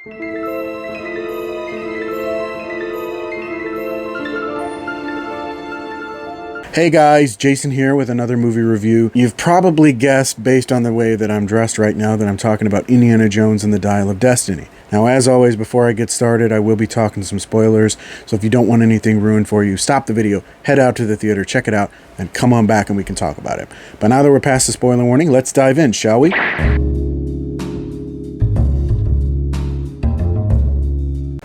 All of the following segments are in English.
Hey guys, Jason here with another movie review. You've probably guessed, based on the way that I'm dressed right now, that I'm talking about Indiana Jones and the Dial of Destiny. Now, as always, before I get started, I will be talking some spoilers, so if you don't want anything ruined for you, stop the video, head out to the theater, check it out, and come on back and we can talk about it. But now that we're past the spoiler warning, let's dive in, shall we?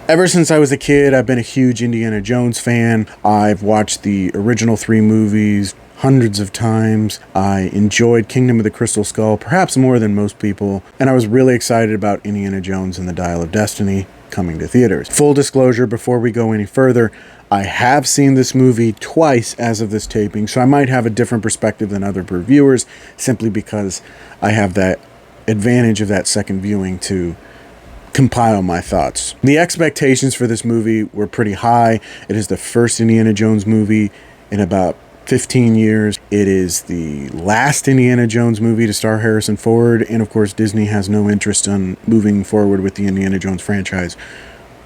Ever since I was a kid, I've been a huge Indiana Jones fan. I've watched the original 3 movies hundreds of times. I enjoyed Kingdom of the Crystal Skull, perhaps more than most people, and I was really excited about Indiana Jones and the Dial of Destiny coming to theaters. Full disclosure, before we go any further, I have seen this movie twice as of this taping, so I might have a different perspective than other reviewers, simply because I have that advantage of that second viewing to compile my thoughts. The expectations for this movie were pretty high. It is the first Indiana Jones movie in about 15 years. It is the last Indiana Jones movie to star Harrison Ford, and of course Disney has no interest in moving forward with the Indiana Jones franchise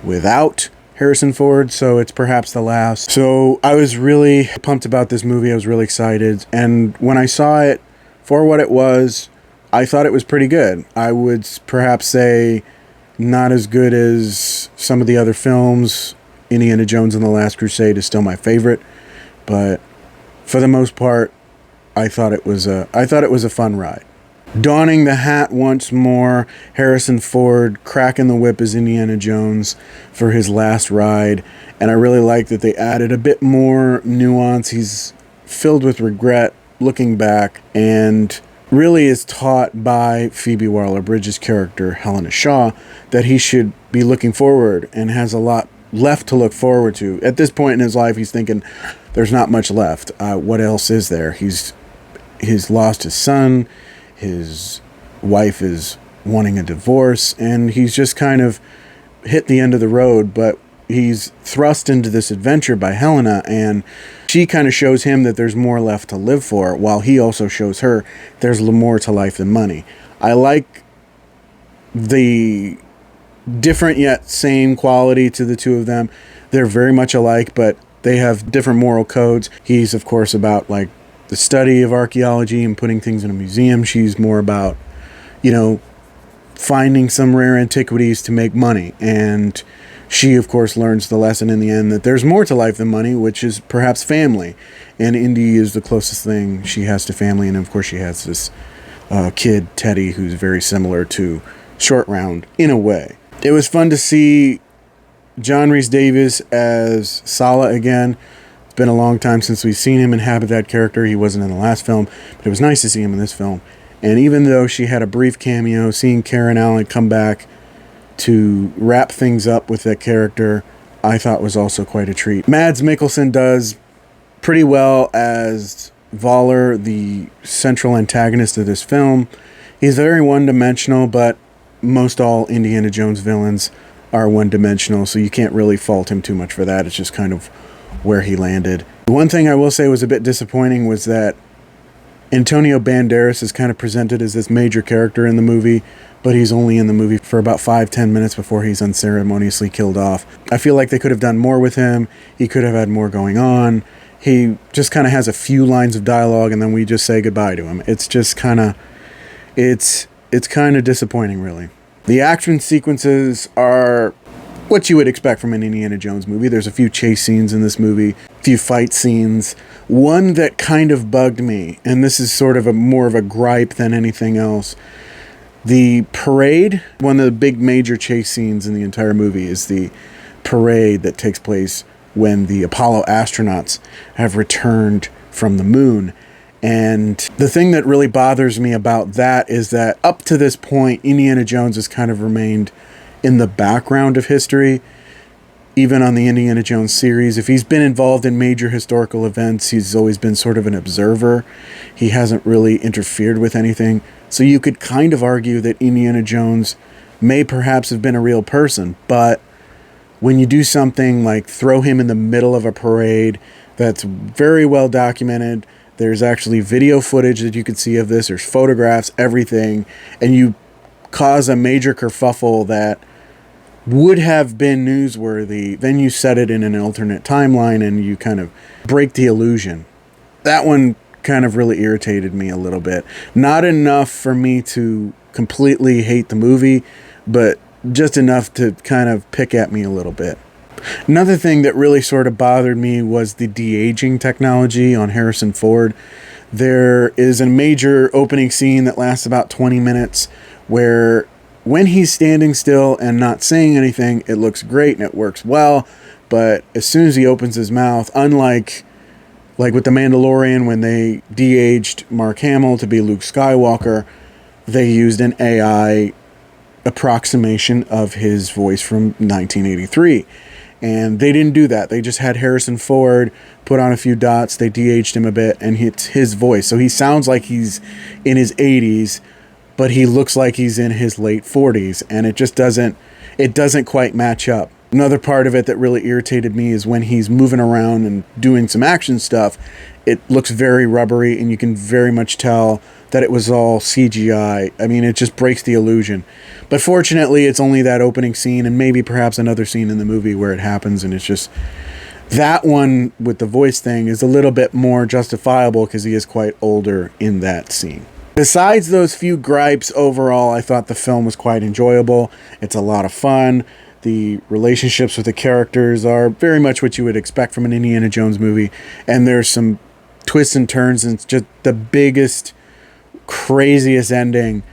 without Harrison Ford, so it's perhaps the last. So I was really pumped about this movie. I was really excited, and when I saw it for what it was, I thought it was pretty good. I would perhaps say not as good as some of the other films. Indiana Jones and the Last Crusade is still my favorite, but for the most part, I thought it was a fun ride. Donning the hat once more, Harrison Ford cracking the whip as Indiana Jones for his last ride, and I really like that they added a bit more nuance. He's filled with regret looking back, and really is taught by Phoebe Waller-Bridge's character, Helena Shaw, that he should be looking forward and has a lot left to look forward to. At this point in his life, he's thinking, there's not much left. What else is there? He's lost his son, his wife is wanting a divorce, and he's just kind of hit the end of the road, but he's thrust into this adventure by Helena, and she kind of shows him that there's more left to live for, while he also shows her there's more to life than money. I like the different yet same quality to the two of them. They're very much alike, but they have different moral codes. He's, of course, about like the study of archaeology and putting things in a museum. She's more about, finding some rare antiquities to make money. And she, of course, learns the lesson in the end that there's more to life than money, which is perhaps family. And Indy is the closest thing she has to family. And, of course, she has this kid, Teddy, who's very similar to Short Round in a way. It was fun to see John Rhys-Davies as Sala again. It's been a long time since we've seen him inhabit that character. He wasn't in the last film, but it was nice to see him in this film. And even though she had a brief cameo, seeing Karen Allen come back to wrap things up with that character, I thought was also quite a treat. Mads Mikkelsen does pretty well as Voller, the central antagonist of this film. He's very one-dimensional, but most all Indiana Jones villains are one-dimensional, so you can't really fault him too much for that. It's just kind of where he landed. One thing I will say was a bit disappointing was that Antonio Banderas is kind of presented as this major character in the movie, but he's only in the movie for about 5-10 minutes before he's unceremoniously killed off. I feel like they could have done more with him. He could have had more going on. He just kind of has a few lines of dialogue, and then we just say goodbye to him. It's just kind of, it's kind of disappointing, really. The action sequences are what you would expect from an Indiana Jones movie. There's a few chase scenes in this movie, a few fight scenes. One that kind of bugged me, and this is sort of more of a gripe than anything else. The parade, one of the big major chase scenes in the entire movie, is the parade that takes place when the Apollo astronauts have returned from the moon. And the thing that really bothers me about that is that up to this point, Indiana Jones has kind of remained in the background of history. Even on the Indiana Jones series, if he's been involved in major historical events, he's always been sort of an observer. He hasn't really interfered with anything. So you could kind of argue that Indiana Jones may perhaps have been a real person, but when you do something like throw him in the middle of a parade that's very well documented, there's actually video footage that you could see of this, there's photographs, everything, and you cause a major kerfuffle that would have been newsworthy. Then you set it in an alternate timeline and you kind of break the illusion. That one kind of really irritated me a little bit. Not enough for me to completely hate the movie, but just enough to kind of pick at me a little bit. Another thing that really sort of bothered me was the de-aging technology on Harrison Ford. There is a major opening scene that lasts about 20 minutes where when he's standing still and not saying anything, it looks great and it works well. But as soon as he opens his mouth, unlike with The Mandalorian when they de-aged Mark Hamill to be Luke Skywalker, they used an AI approximation of his voice from 1983. And they didn't do that. They just had Harrison Ford put on a few dots. They de-aged him a bit, and it's his voice. So he sounds like he's in his 80s, but he looks like he's in his late 40s. And it just doesn't quite match up. Another part of it that really irritated me is when he's moving around and doing some action stuff, it looks very rubbery, and you can very much tell that it was all CGI. I mean, it just breaks the illusion. But fortunately, it's only that opening scene and maybe perhaps another scene in the movie where it happens, and it's just... That one with the voice thing is a little bit more justifiable because he is quite older in that scene. Besides those few gripes, overall, I thought the film was quite enjoyable. It's a lot of fun. The relationships with the characters are very much what you would expect from an Indiana Jones movie. And there's some twists and turns, and it's just the biggest, craziest ending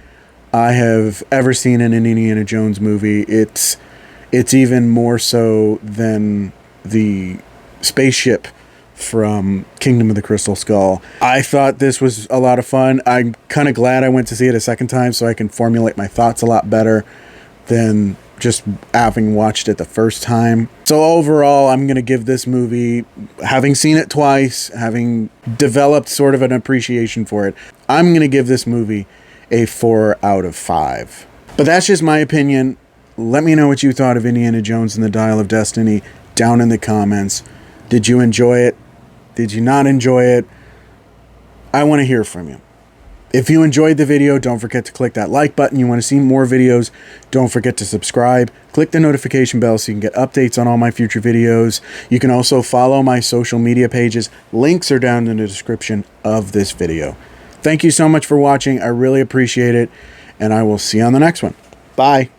I have ever seen in an Indiana Jones movie. It's even more so than the spaceship from Kingdom of the Crystal Skull. I thought this was a lot of fun. I'm kind of glad I went to see it a second time so I can formulate my thoughts a lot better than just having watched it the first time. So overall, I'm going to give this movie, having seen it twice, having developed sort of an appreciation for it, I'm going to give this movie a 4 out of 5. But that's just my opinion. Let me know what you thought of Indiana Jones and the Dial of Destiny down in the comments. Did you enjoy it? Did you not enjoy it? I want to hear from you. If you enjoyed the video, don't forget to click that like button. You want to see more videos, don't forget to subscribe. Click the notification bell so you can get updates on all my future videos. You can also follow my social media pages. Links are down in the description of this video. Thank you so much for watching. I really appreciate it, and I will see you on the next one. Bye.